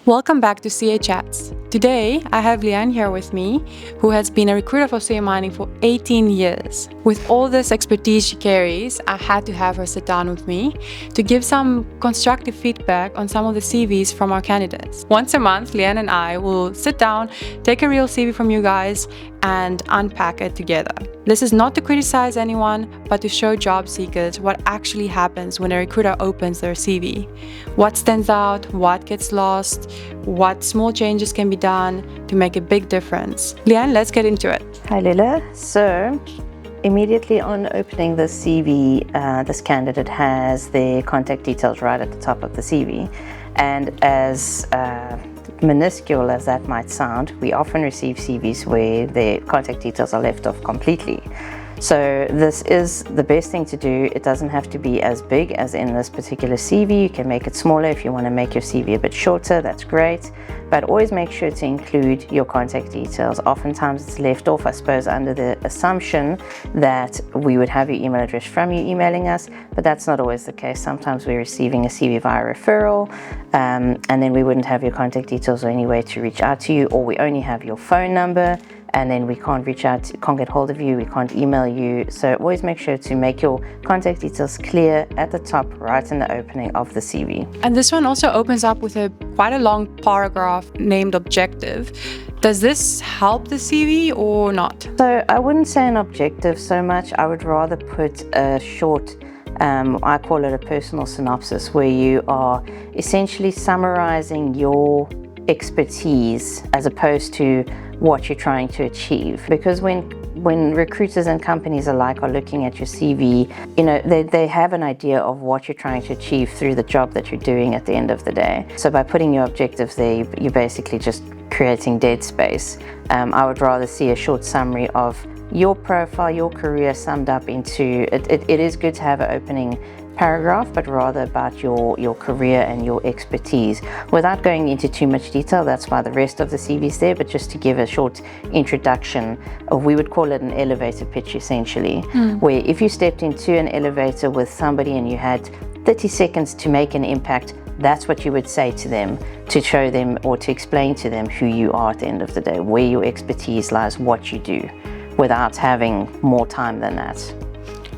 Welcome back to CA Chats. Today, I have Leanne here with me, who has been a recruiter for CA Mining for 18 years. With all this expertise she carries, I had to have her sit down with me to give some constructive feedback on some of the CVs from our candidates. Once a month, Leanne and I will sit down, take a real CV from you guys, and unpack it together. This is not to criticize anyone, but to show job seekers what actually happens when a recruiter opens their CV. What stands out, what gets lost, what small changes can be done to make a big difference. Leanne, let's get into it. Hi Lula. So immediately on opening the CV, this candidate has their contact details right at the top of the CV. And as minuscule as that might sound, we often receive CVs where their contact details are left off completely. So this is the best thing to do. It doesn't have to be as big as in this particular CV. You can make it smaller if you want to make your CV a bit shorter, that's great. But always make sure to include your contact details. Oftentimes it's left off, I suppose, under the assumption that we would have your email address from you emailing us, but that's not always the case. Sometimes we're receiving a CV via referral, and then we wouldn't have your contact details or any way to reach out to you, or we only have your phone number, and then we can't reach out, can't get hold of you, we can't email you. So always make sure to make your contact details clear at the top, right in the opening of the CV. And this one also opens up with quite a long paragraph named objective. Does this help the CV or not? So I wouldn't say an objective so much. I would rather put a short, I call it a personal synopsis, where you are essentially summarizing your expertise as opposed to what you're trying to achieve. Because when recruiters and companies alike are looking at your CV, you know, they have an idea of what you're trying to achieve through the job that you're doing at the end of the day. So by putting your objectives there, you're basically just creating dead space. I would rather see a short summary of your profile, your career summed up into, it is good to have an opening paragraph, but rather about your career and your expertise. Without going into too much detail, that's why the rest of the CV is there, but just to give a short introduction, we would call it an elevator pitch essentially, where if you stepped into an elevator with somebody and you had 30 seconds to make an impact, that's what you would say to them, to show them or to explain to them who you are at the end of the day, where your expertise lies, what you do, without having more time than that.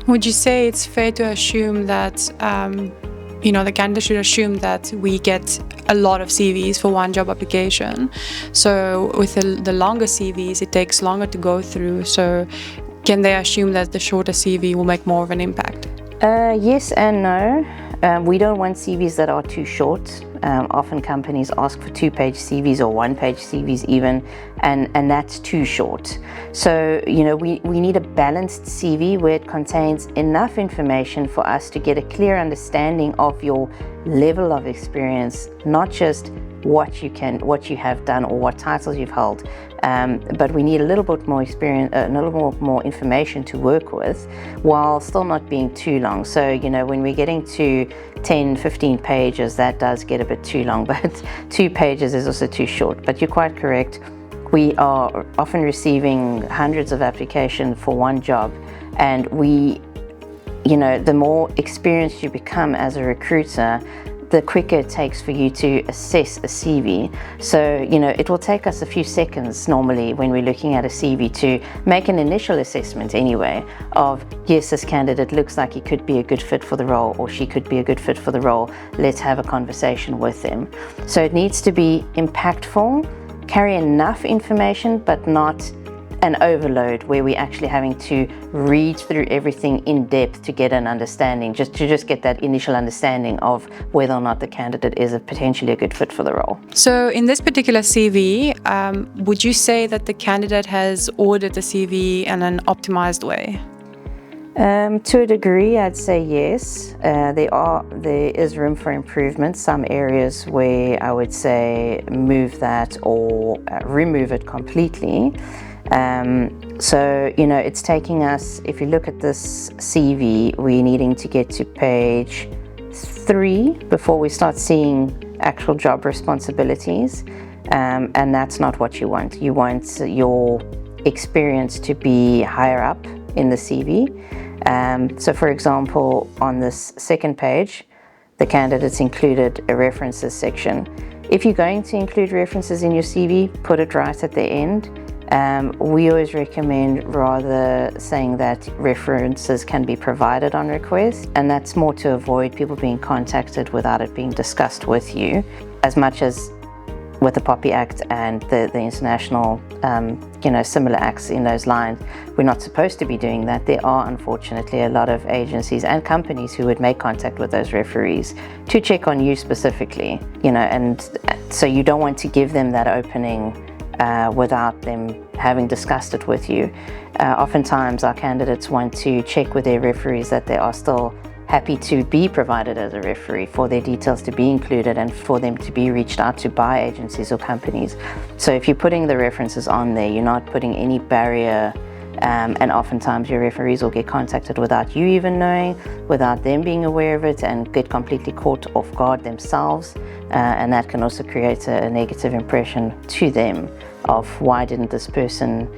Would you say it's fair to assume that, the candidate should assume that we get a lot of CVs for one job application? So with the longer CVs, it takes longer to go through. So can they assume that the shorter CV will make more of an impact? Yes and no. We don't want CVs that are too short. Often companies ask for 2-page CVs or 1-page CVs even, and that's too short. So, we need a balanced CV where it contains enough information for us to get a clear understanding of your level of experience, not just what you have done or what titles you've held, but we need a little bit more experience, a little more information to work with, while still not being too long. So when we're getting to 10-15 pages, that does get a bit too long, but 2 pages is also too short. But you're quite correct, we are often receiving hundreds of applications for one job, and the more experienced you become as a recruiter, the quicker it takes for you to assess a CV. So, it will take us a few seconds normally when we're looking at a CV to make an initial assessment anyway of, yes, this candidate looks like he could be a good fit for the role, or she could be a good fit for the role. Let's have a conversation with them. So it needs to be impactful, carry enough information, but not an overload where we're actually having to read through everything in depth to get an understanding, just get that initial understanding of whether or not the candidate is potentially a good fit for the role. So in this particular CV, would you say that the candidate has ordered the CV in an optimized way? To a degree, I'd say yes. There is room for improvement. Some areas where I would say move that or remove it completely. So, it's taking us, if you look at this CV, we're needing to get to page 3 before we start seeing actual job responsibilities. And that's not what you want. You want your experience to be higher up in the CV. So for example, on this second page, the candidates included a references section. If you're going to include references in your CV, put it right at the end. We always recommend rather saying that references can be provided on request, and that's more to avoid people being contacted without it being discussed with you. As much as with the POPI Act and the international, similar acts in those lines, we're not supposed to be doing that. There are unfortunately a lot of agencies and companies who would make contact with those referees to check on you specifically, and so you don't want to give them that opening without them having discussed it with you. Oftentimes our candidates want to check with their referees that they are still happy to be provided as a referee, for their details to be included and for them to be reached out to by agencies or companies. So if you're putting the references on there, you're not putting any barrier, and oftentimes your referees will get contacted without you even knowing, without them being aware of it, and get completely caught off guard themselves, and that can also create a negative impression to them of, why didn't this person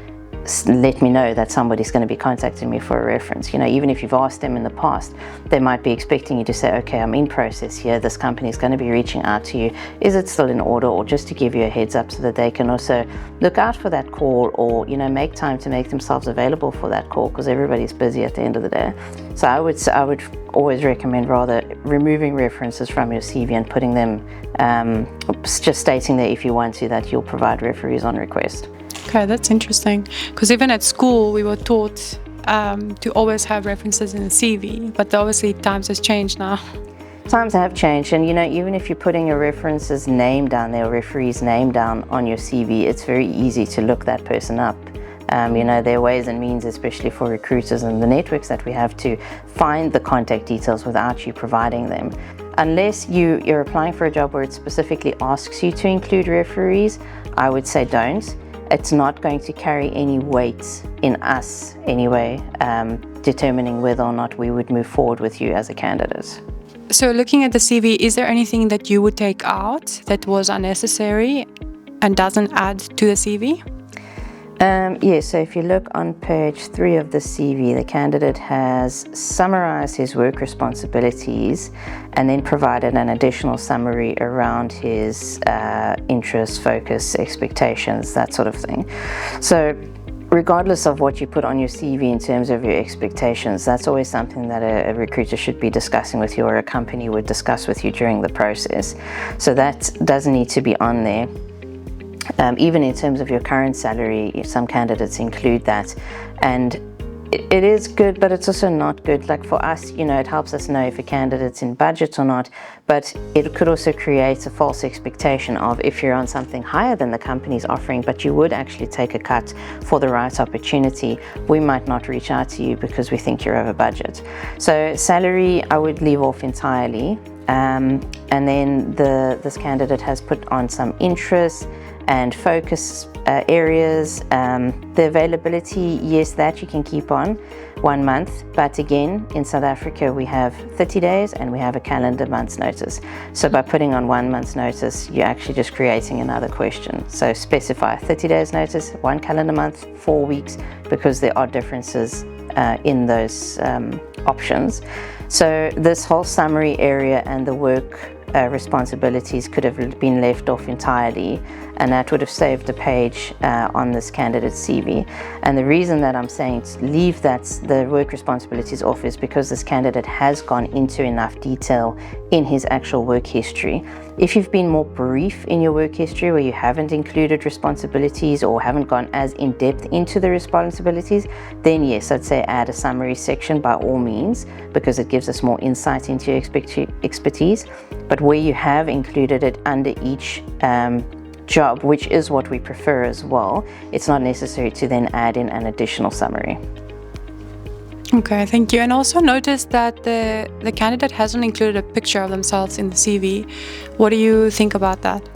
let me know that somebody's going to be contacting me for a reference? Even if you've asked them in the past, they might be expecting you to say, okay, I'm in process here, this company is going to be reaching out to you, is it still in order? Or just to give you a heads up so that they can also look out for that call, or make time to make themselves available for that call, because everybody's busy at the end of the day. So I would always recommend rather removing references from your CV and putting them, just stating that if you want to, that you'll provide referees on request. Okay, that's interesting, because even at school we were taught to always have references in the CV, but obviously times has changed now. Times have changed, and even if you're putting a reference's name down there, or referee's name down on your CV, it's very easy to look that person up. There are ways and means, especially for recruiters and the networks that we have, to find the contact details without you providing them. Unless you're applying for a job where it specifically asks you to include referees, I would say don't. It's not going to carry any weight in us anyway, determining whether or not we would move forward with you as a candidate. So looking at the CV, is there anything that you would take out that was unnecessary and doesn't add to the CV? Yes, so if you look on page 3 of the CV, the candidate has summarized his work responsibilities and then provided an additional summary around his interests, focus, expectations, that sort of thing. So regardless of what you put on your CV in terms of your expectations, that's always something that a recruiter should be discussing with you, or a company would discuss with you during the process. So that doesn't need to be on there. Even in terms of your current salary, some candidates include that, and it is good, but it's also not good. Like for us, it helps us know if a candidate's in budget or not, but it could also create a false expectation of, if you're on something higher than the company's offering, but you would actually take a cut for the right opportunity, we might not reach out to you because we think you're over budget. So salary, I would leave off entirely. And then this candidate has put on some interests and focus areas. The availability, yes, that you can keep on 1 month, but again, in South Africa we have 30 days and we have a calendar month's notice. So by putting on 1 month's notice, you're actually just creating another question. So specify 30 days notice, 1 calendar month, 4 weeks, because there are differences in those options. So this whole summary area and the work responsibilities could have been left off entirely, and that would have saved a page on this candidate's CV. And the reason that I'm saying to leave the work responsibilities off is because this candidate has gone into enough detail in his actual work history. If you've been more brief in your work history, where you haven't included responsibilities or haven't gone as in depth into the responsibilities, then yes, I'd say add a summary section by all means, because it gives us more insight into your expertise. But where you have included it under each job, which is what we prefer as well, it's not necessary to then add in an additional summary. Okay, thank you. And also notice that the candidate hasn't included a picture of themselves in the CV. What do you think about that?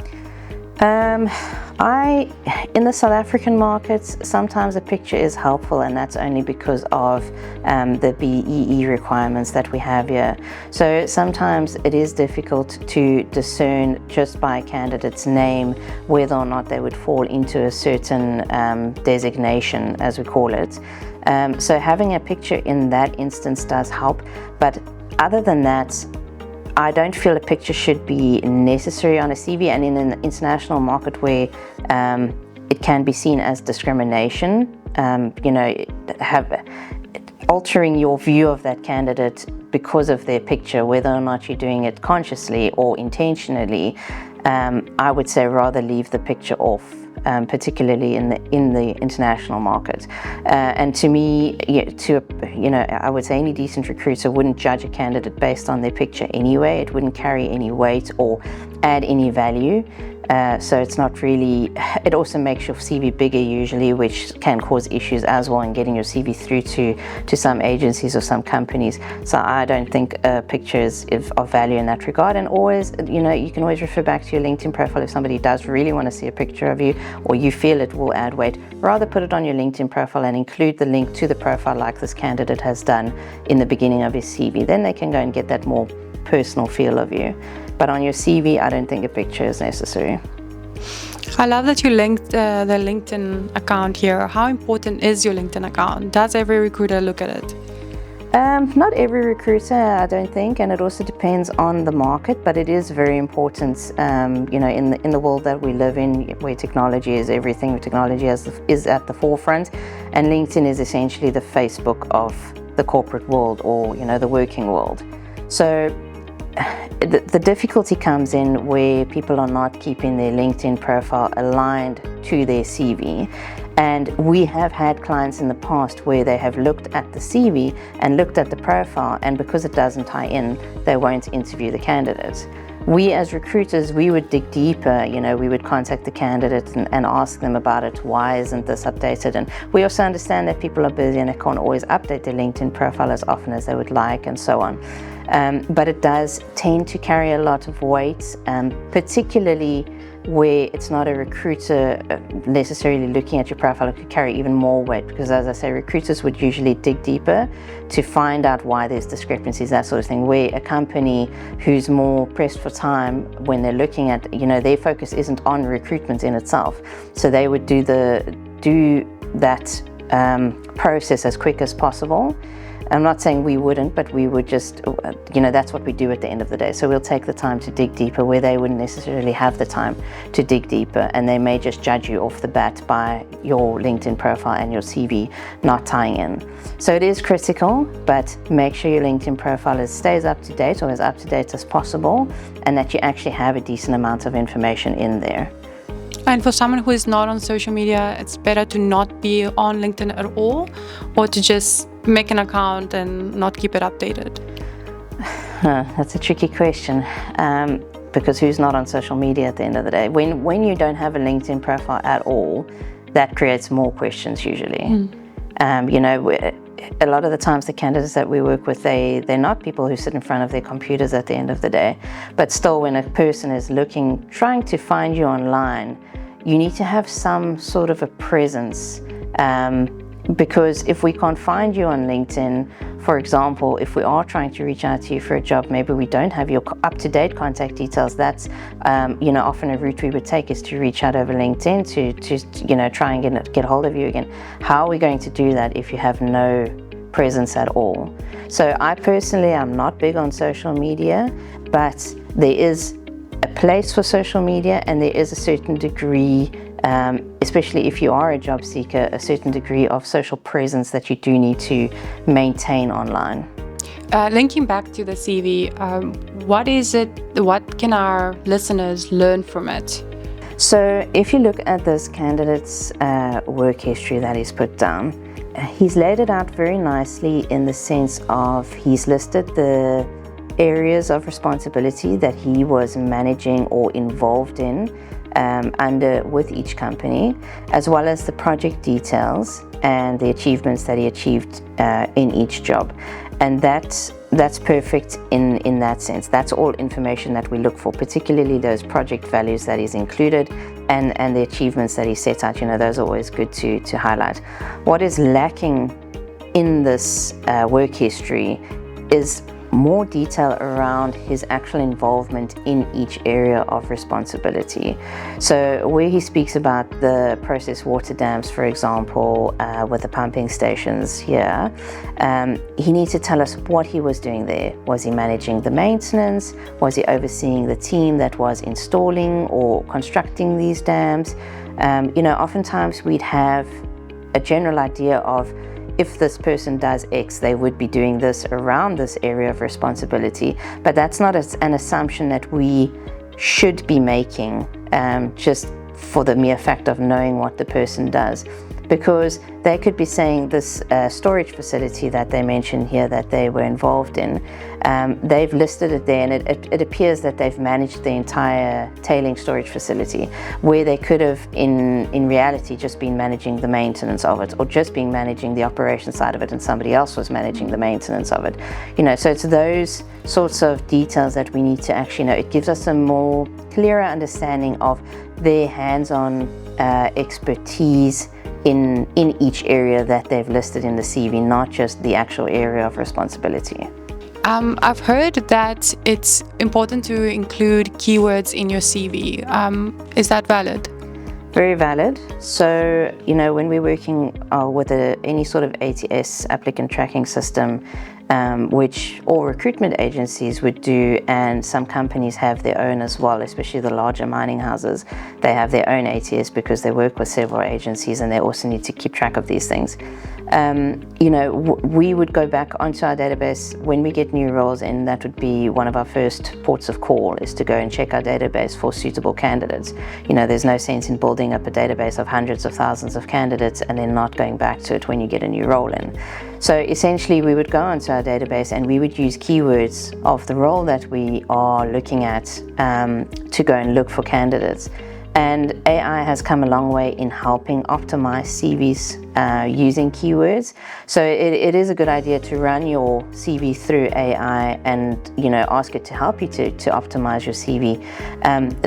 In the South African markets, sometimes a picture is helpful, and that's only because of the BEE requirements that we have here. So sometimes it is difficult to discern just by a candidate's name whether or not they would fall into a certain designation, as we call it. So having a picture in that instance does help, but other than that, I don't feel a picture should be necessary on a CV, and in an international market where it can be seen as discrimination, altering your view of that candidate because of their picture, whether or not you're doing it consciously or intentionally, I would say rather leave the picture off. Particularly in the international market, and to me, I would say any decent recruiter wouldn't judge a candidate based on their picture anyway. It wouldn't carry any weight or add any value. So it's not really. It also makes your CV bigger usually, which can cause issues as well in getting your CV through to some agencies or some companies. So I don't think a picture is of value in that regard. And always, you can always refer back to your LinkedIn profile if somebody does really want to see a picture of you, or you feel it will add weight. Rather put it on your LinkedIn profile and include the link to the profile like this candidate has done in the beginning of his CV. Then they can go and get that more personal feel of you. But on your CV, I don't think a picture is necessary. I love that you linked the LinkedIn account here. How important is your LinkedIn account? Does every recruiter look at it? Not every recruiter, I don't think, and it also depends on the market, but it is very important, in the world that we live in, where technology is everything, technology is at the forefront, and LinkedIn is essentially the Facebook of the corporate world, or, the working world. So the difficulty comes in where people are not keeping their LinkedIn profile aligned to their CV. And we have had clients in the past where they have looked at the CV and looked at the profile, and because it doesn't tie in, they won't interview the candidate. We as recruiters, we would dig deeper, we would contact the candidate and ask them about it. Why isn't this updated? And we also understand that people are busy and they can't always update their LinkedIn profile as often as they would like, and so on. But it does tend to carry a lot of weight, particularly where it's not a recruiter necessarily looking at your profile. It could carry even more weight, because, as I say, recruiters would usually dig deeper to find out why there's discrepancies, that sort of thing, where a company who's more pressed for time, when they're looking at, their focus isn't on recruitment in itself, so they would do that process as quick as possible. I'm not saying we wouldn't, but we would just, that's what we do at the end of the day. So we'll take the time to dig deeper where they wouldn't necessarily have the time to dig deeper, and they may just judge you off the bat by your LinkedIn profile and your CV not tying in. So it is critical, but make sure your LinkedIn profile stays up to date, or as up to date as possible, and that you actually have a decent amount of information in there. And for someone who is not on social media, it's better to not be on LinkedIn at all, or to just make an account and not keep it updated? That's a tricky question, because who's not on social media at the end of the day? When you don't have a LinkedIn profile at all, that creates more questions usually. A lot of the times the candidates that we work with, they're not people who sit in front of their computers at the end of the day, but still, when a person is trying to find you online, you need to have some sort of a presence, because if we can't find you on LinkedIn, for example, if we are trying to reach out to you for a job, maybe we don't have your up-to-date contact details. That's often a route we would take, is to reach out over LinkedIn to try and get hold of you again. How are we going to do that if you have no presence at all? So I personally am not big on social media, but there is a place for social media, and there is a certain degree, especially if you are a job seeker, a certain degree of social presence that you do need to maintain online. Linking back to the CV, what is it? What can our listeners learn from it? So if you look at this candidate's work history that he's put down, he's laid it out very nicely, in the sense of he's listed the areas of responsibility that he was managing or involved in with each company, as well as the project details and the achievements that he achieved in each job. And that's perfect in that sense. That's all information that we look for, particularly those project values that he's included, and the achievements that he set out. Those are always good to highlight. What is lacking in this work history is more detail around his actual involvement in each area of responsibility. So where he speaks about the processed water dams, for example, with the pumping stations here, he needs to tell us what he was doing there. Was he managing the maintenance? Was he overseeing the team that was installing or constructing these dams? Oftentimes we'd have a general idea of if this person does X, they would be doing this around this area of responsibility. But that's not an assumption that we should be making just for the mere fact of knowing what the person does. Because they could be saying this storage facility that they mentioned here that they were involved in, they've listed it there, and it appears that they've managed the entire tailing storage facility, where they could have in reality just been managing the maintenance of it, or just been managing the operation side of it and somebody else was managing the maintenance of it. So it's those sorts of details that we need to actually know. It gives us a more clearer understanding of their hands-on expertise in each area that they've listed in the CV, not just the actual area of responsibility. I've heard that it's important to include keywords in your CV. Is that valid? Very valid. So, when we're working with any sort of ATS, applicant tracking system, which all recruitment agencies would do, and some companies have their own as well, especially the larger mining houses. They have their own ATS because they work with several agencies and they also need to keep track of these things. We would go back onto our database when we get new roles, and that would be one of our first ports of call, is to go and check our database for suitable candidates. There's no sense in building up a database of hundreds of thousands of candidates and then not going back to it when you get a new role in. So essentially we would go onto our database and we would use keywords of the role that we are looking at to go and look for candidates. And AI has come a long way in helping optimize CVs using keywords. So it is a good idea to run your CV through AI and ask it to help you to optimize your CV.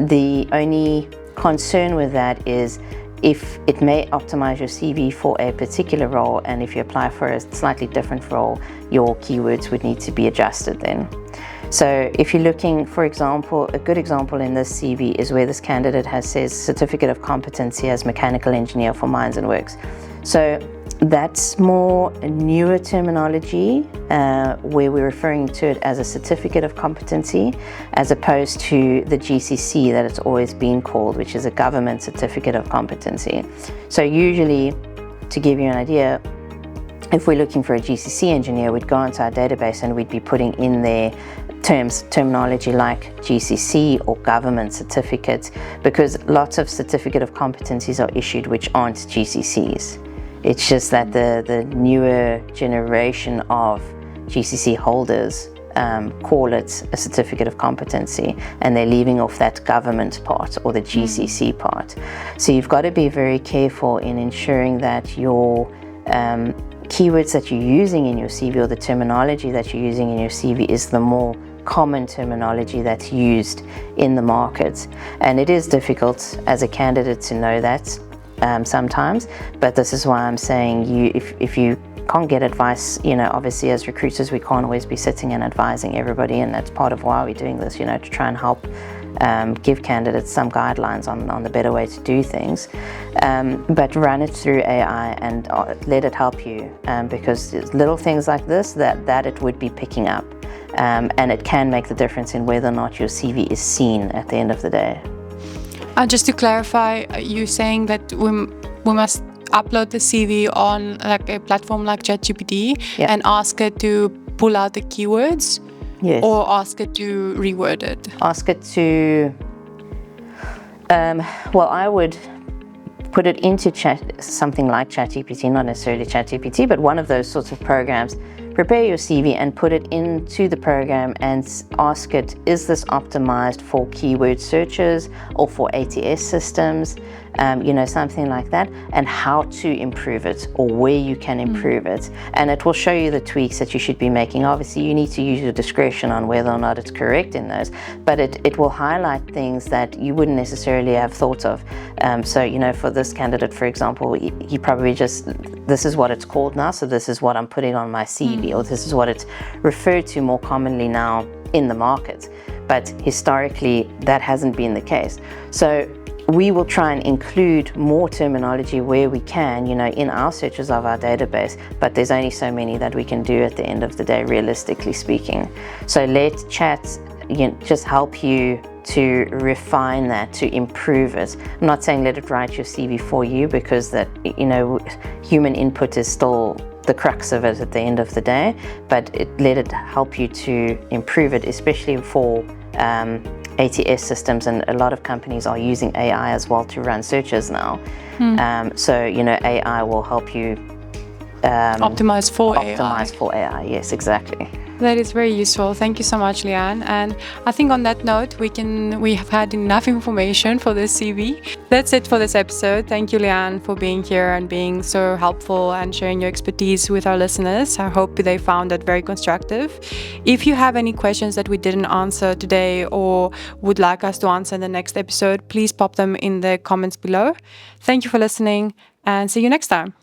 The only concern with that is if it may optimize your CV for a particular role, and if you apply for a slightly different role, your keywords would need to be adjusted then. So if you're looking, for example, a good example in this CV is where this candidate says Certificate of Competency as Mechanical Engineer for Mines and Works. So that's more a newer terminology where we're referring to it as a Certificate of Competency, as opposed to the GCC that it's always been called, which is a Government Certificate of Competency. So usually, to give you an idea, if we're looking for a GCC engineer, we'd go onto our database and we'd be putting in there terminology like GCC or government certificate, because lots of certificate of competencies are issued which aren't GCCs. It's just that the newer generation of GCC holders call it a certificate of competency, and they're leaving off that government part or the GCC part. So you've got to be very careful in ensuring that your keywords that you're using in your CV, or the terminology that you're using in your CV, is the more common terminology that's used in the market. And it is difficult as a candidate to know that sometimes, but this is why I'm saying if you can't get advice, obviously as recruiters we can't always be sitting and advising everybody, and that's part of why we're doing this, to try and help give candidates some guidelines on the better way to do things, but run it through AI and let it help you, because little things like this that it would be picking up, and it can make the difference in whether or not your CV is seen at the end of the day. Just to clarify, you're saying that we must upload the CV on like a platform like ChatGPT, and ask it to pull out the keywords? Yes. Or ask it to reword it? Ask it to, I would put it into something like ChatGPT, not necessarily ChatGPT, but one of those sorts of programs. Prepare your CV and put it into the program and ask it, is this optimized for keyword searches or for ATS systems, something like that, and how to improve it or where you can improve it. And it will show you the tweaks that you should be making. Obviously, you need to use your discretion on whether or not it's correct in those, but it will highlight things that you wouldn't necessarily have thought of. So, for this candidate, for example, he probably just, this is what it's called now, so this is what I'm putting on my CV, or this is what it's referred to more commonly now in the market. But historically, that hasn't been the case. So we will try and include more terminology where we can, in our searches of our database, but there's only so many that we can do at the end of the day, realistically speaking. So let chat just help you to refine that, to improve it. I'm not saying let it write your CV for you, because that, human input is still the crux of it at the end of the day, but let it help you to improve it, especially for ATS systems, and a lot of companies are using AI as well to run searches now. So AI will help you Optimize for AI. Optimize for AI, yes, exactly. That is very useful. Thank you so much, Leanne. And I think on that note, we have had enough information for this CV. That's it for this episode. Thank you, Leanne, for being here and being so helpful and sharing your expertise with our listeners. I hope they found that very constructive. If you have any questions that we didn't answer today or would like us to answer in the next episode, please pop them in the comments below. Thank you for listening, and see you next time.